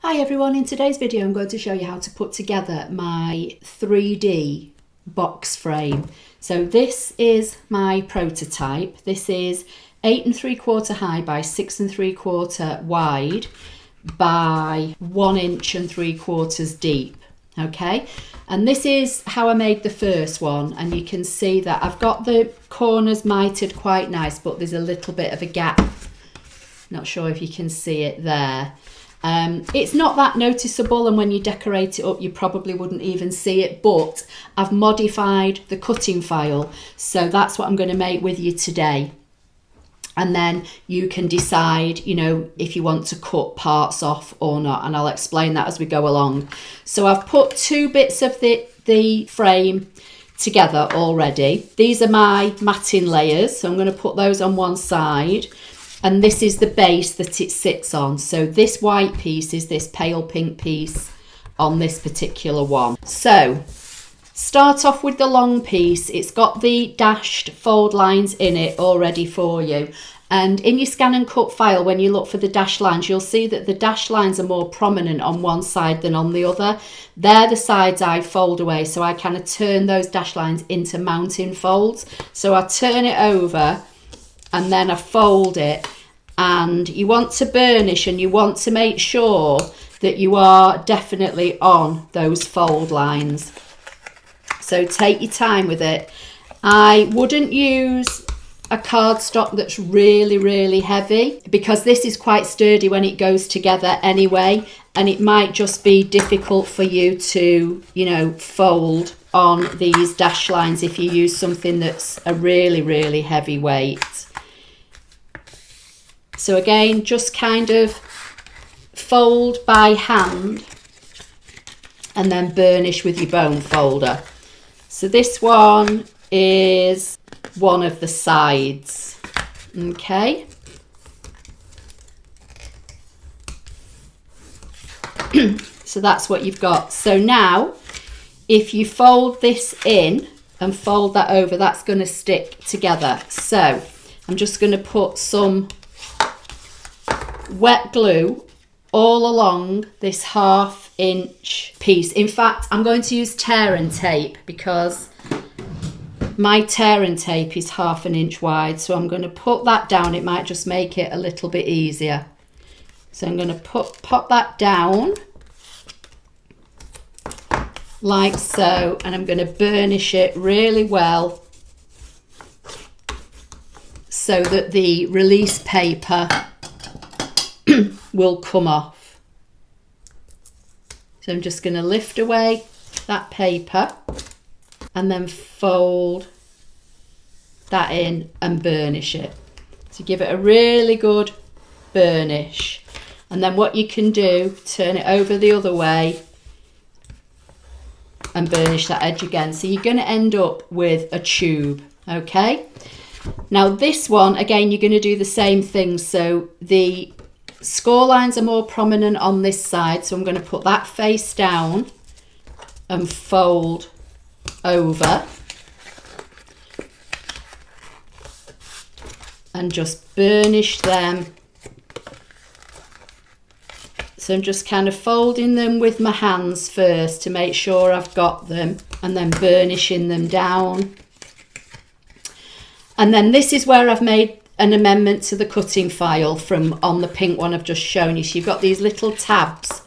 Hi everyone, in today's video I'm going to show you how to put together my 3D box frame. So this is my prototype. This is 8 3/4 high by 6 3/4 wide by 1 3/4 deep. Okay, and this is how I made the first one, and you can see that I've got the corners mitered quite nice, but there's a little bit of a gap. Not sure if you can see it there. It's not that noticeable, and when you decorate it up you probably wouldn't even see it, but I've modified the cutting file, so that's what I'm going to make with you today. And then you can decide, you know, if you want to cut parts off or not, and I'll explain that as we go along. So I've put two bits of the frame together already. These are my matting layers, so I'm going to put those on one side. And this is the base that it sits on. So this white piece is this pale pink piece on this particular one. So start off with the long piece. It's got the dashed fold lines in it already for you. And in your ScanNCut file, when you look for the dashed lines, you'll see that the dashed lines are more prominent on one side than on the other. They're the sides I fold away. So I kind of turn those dashed lines into mounting folds. So I turn it over and then I fold it, and you want to burnish and you want to make sure that you are definitely on those fold lines. So take your time with it. I wouldn't use a cardstock that's really heavy, because this is quite sturdy when it goes together anyway, and it might just be difficult for you to, you know, fold on these dash lines if you use something that's a really heavy weight. So again, just kind of fold by hand and then burnish with your bone folder. So this one is one of the sides. Okay. So that's what you've got. So now, if you fold this in and fold that over, that's going to stick together. So I'm just going to put some wet glue all along this 1/2 inch piece. In fact, I'm going to use tear and tape because my tear and tape is 1/2 inch wide. So I'm going to put that down. It might just make it a little bit easier. So I'm going to pop that down like so, and I'm going to burnish it really well so that the release paper will come off. So I'm just going to lift away that paper and then fold that in and burnish it. So give it a really good burnish, and then what you can do, turn it over the other way and burnish that edge again. So you're going to end up with a tube. Okay, now this one again, you're going to do the same thing. So the score lines are more prominent on this side, so I'm going to put that face down and fold over and just burnish them. So I'm just kind of folding them with my hands first to make sure I've got them, and then burnishing them down. And then this is where I've made an amendment to the cutting file from on the pink one I've just shown you. So you've got these little tabs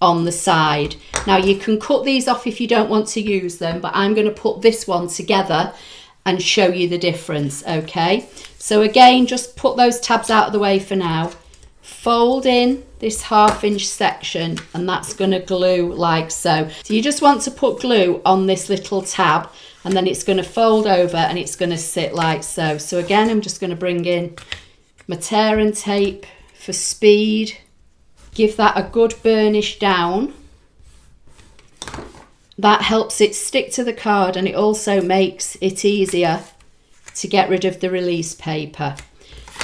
on the side. Now you can cut these off if you don't want to use them, but I'm going to put this one together and show you the difference. Okay, so again, just put those tabs out of the way for now. Fold in this 1/2 inch section, and that's going to glue like so. So you just want to put glue on this little tab, and then it's going to fold over and it's going to sit like so. So again, I'm just going to bring in my tear and tape for speed. Give that a good burnish down. That helps it stick to the card, and it also makes it easier to get rid of the release paper.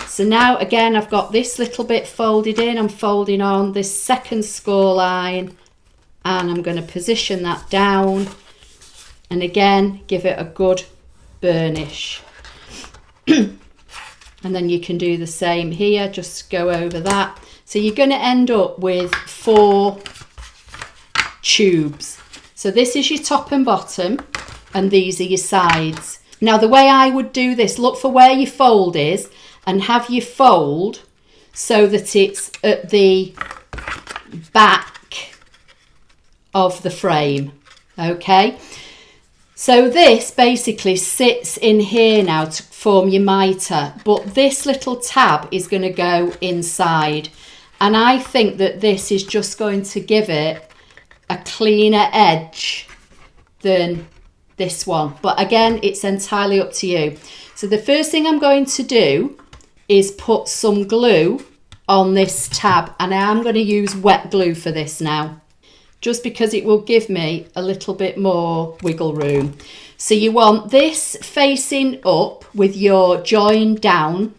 So now again, I've got this little bit folded in. I'm folding on this second score line, and I'm going to position that down. And again, give it a good burnish. And then you can do the same here, just go over that. So you're going to end up with 4 tubes. So this is your top and bottom, and these are your sides. Now the way I would do this, look for where your fold is and have your fold so that it's at the back of the frame. Okay, so this basically sits in here now to form your mitre, but this little tab is going to go inside, and I think that this is just going to give it a cleaner edge than this one, but again, it's entirely up to you. So the first thing I'm going to do is put some glue on this tab, and I am going to use wet glue for this now, just because it will give me a little bit more wiggle room. So you want this facing up with your join down,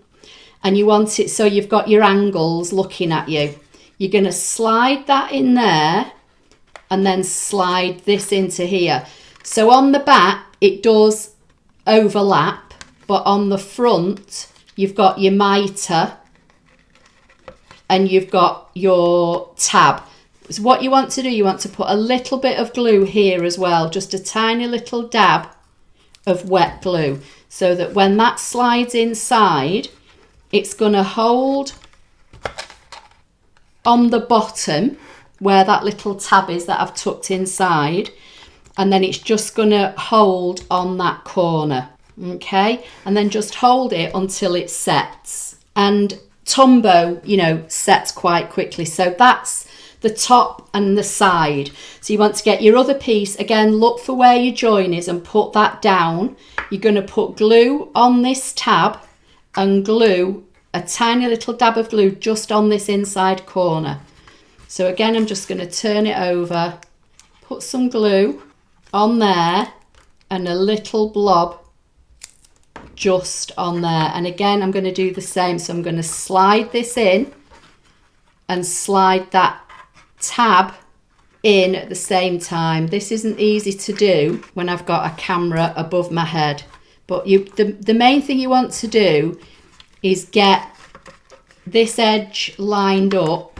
and you want it so you've got your angles looking at you. You're going to slide that in there and then slide this into here. So on the back it does overlap, but on the front you've got your mitre and you've got your tab. So what you want to do, you want to put a little bit of glue here as well, just a tiny little dab of wet glue, so that when that slides inside, it's going to hold on the bottom where that little tab is that I've tucked inside, and then it's just going to hold on that corner. Okay, and then just hold it until it sets. And Tombow, you know, sets quite quickly. So that's the top and the side. So you want to get your other piece, again, look for where your join is and put that down. You're going to put glue on this tab and glue a tiny little dab of glue just on this inside corner. So again, I'm just going to turn it over, put some glue on there and a little blob just on there. And again, I'm going to do the same. So I'm going to slide this in and slide that tab in at the same time. This isn't easy to do when I've got a camera above my head, but the main thing you want to do is get this edge lined up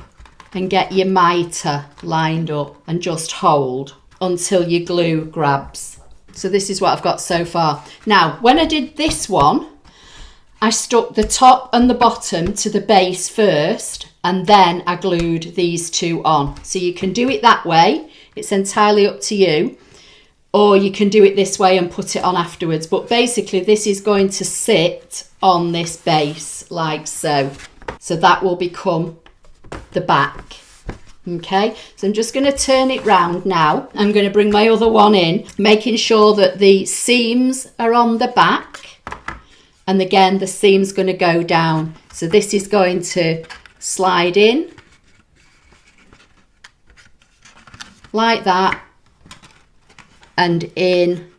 and get your mitre lined up and just hold until your glue grabs. So this is what I've got so far. Now, when I did this one, I stuck the top and the bottom to the base first, and then I glued these two on. So you can do it that way. It's entirely up to you. Or you can do it this way and put it on afterwards. But basically, this is going to sit on this base like so. So that will become the back. Okay, so I'm just going to turn it round now. I'm going to bring my other one in, making sure that the seams are on the back. And again, the seam's going to go down. So this is going to slide in like that and in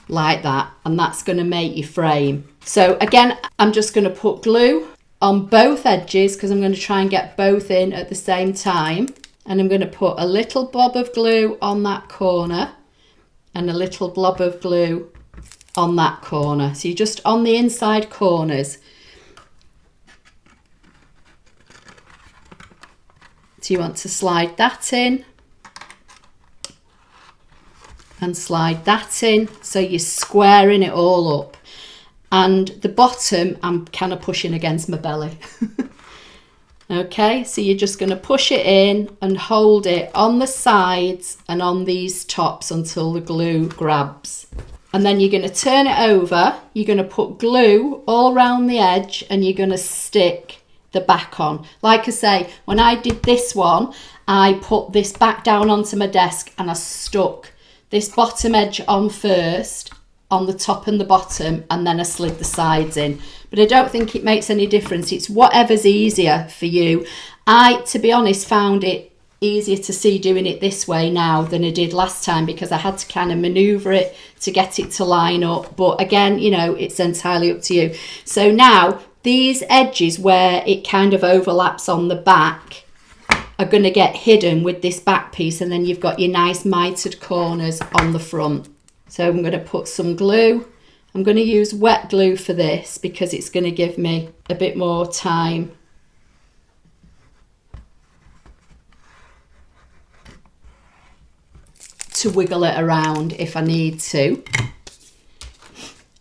like that. And that's going to make your frame. So again, I'm just going to put glue on both edges because I'm going to try and get both in at the same time. And I'm going to put a little blob of glue on that corner and a little blob of glue on that corner. So you're just on the inside corners. So you want to slide that in and slide that in. So you're squaring it all up. And the bottom, I'm kind of pushing against my belly. Okay, so you're just going to push it in and hold it on the sides and on these tops until the glue grabs. And then you're going to turn it over. You're going to put glue all around the edge and you're going to stick the back on. Like I say, when I did this one, I put this back down onto my desk and I stuck this bottom edge on first, on the top and the bottom, and then I slid the sides in. But I don't think it makes any difference. It's whatever's easier for you. I, to be honest, found it easier to see doing it this way now than I did last time because I had to kind of maneuver it to get it to line up. But again, you know, it's entirely up to you. So now these edges where it kind of overlaps on the back are going to get hidden with this back piece, and then you've got your nice mitered corners on the front. So I'm going to put some glue I'm going to use wet glue for this because it's going to give me a bit more time to wiggle it around if I need to.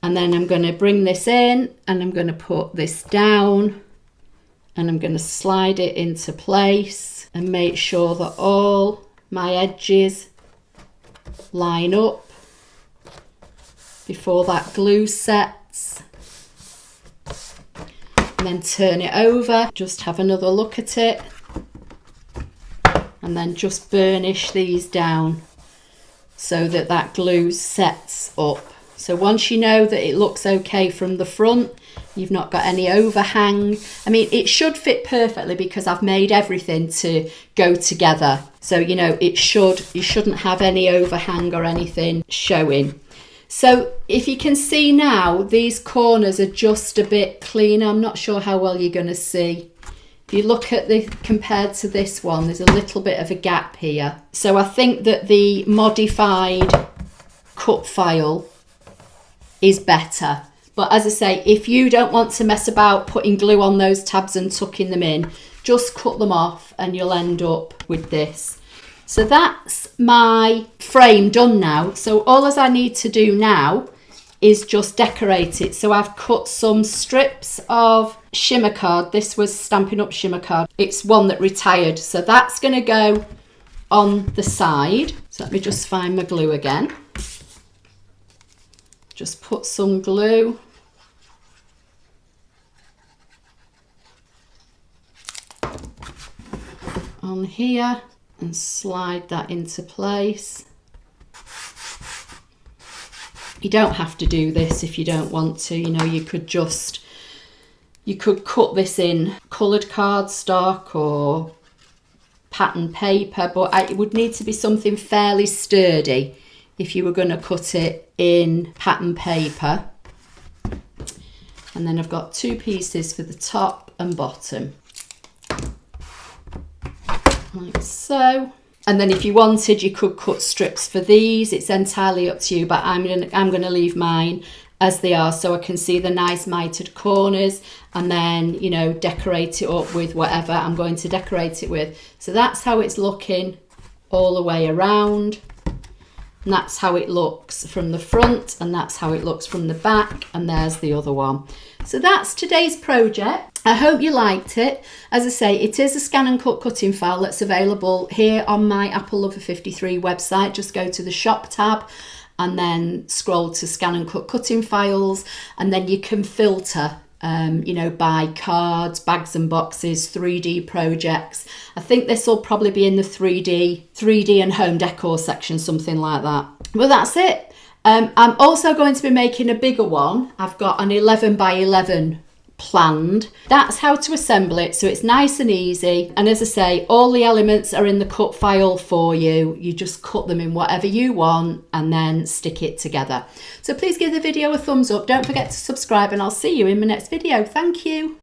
And then I'm going to bring this in and I'm going to put this down and I'm going to slide it into place and make sure that all my edges line up before that glue sets. And then turn it over, just have another look at it, and then just burnish these down so that that glue sets up. So once you know that it looks okay from the front, you've not got any overhang. I mean, it should fit perfectly because I've made everything to go together. So, you know, you shouldn't have any overhang or anything showing. So if you can see now, these corners are just a bit cleaner. I'm not sure how well you're going to see. If you look at the compared to this one, there's a little bit of a gap here. So I think that the modified cut file is better. But as I say, if you don't want to mess about putting glue on those tabs and tucking them in, just cut them off and you'll end up with this. So that's my frame done now. So all as I need to do now is just decorate it. So I've cut some strips of shimmer card. This was Stampin' Up shimmer card. It's one that retired. So that's going to go on the side. So let me just find my glue again. Just put some glue on here and slide that into place. You don't have to do this if you don't want to, you know, you could cut this in coloured cardstock or pattern paper, but it would need to be something fairly sturdy if you were going to cut it in pattern paper. And then I've got two pieces for the top and bottom, like so. And then if you wanted, you could cut strips for these. It's entirely up to you, but I'm going to leave mine as they are so I can see the nice mitered corners, and then, you know, decorate it up with whatever I'm going to decorate it with. So that's how it's looking all the way around. And that's how it looks from the front, and that's how it looks from the back, and there's the other one. So that's today's project. I hope you liked it. As I say, it is a ScanNCut cutting file that's available here on my Apple Lover 53 website. Just go to the shop tab and then scroll to ScanNCut cutting files, and then you can filter you know, by cards, bags and boxes, 3D projects. I think this will probably be in the 3D and home decor section, something like that. Well, that's it. I'm also going to be making a bigger one. I've got an 11 by 11 planned. That's how to assemble it, so it's nice and easy. And as I say, all the elements are in the cut file for you. You just cut them in whatever you want and then stick it together. So please give the video a thumbs up. Don't forget to subscribe, and I'll see you in my next video. Thank you.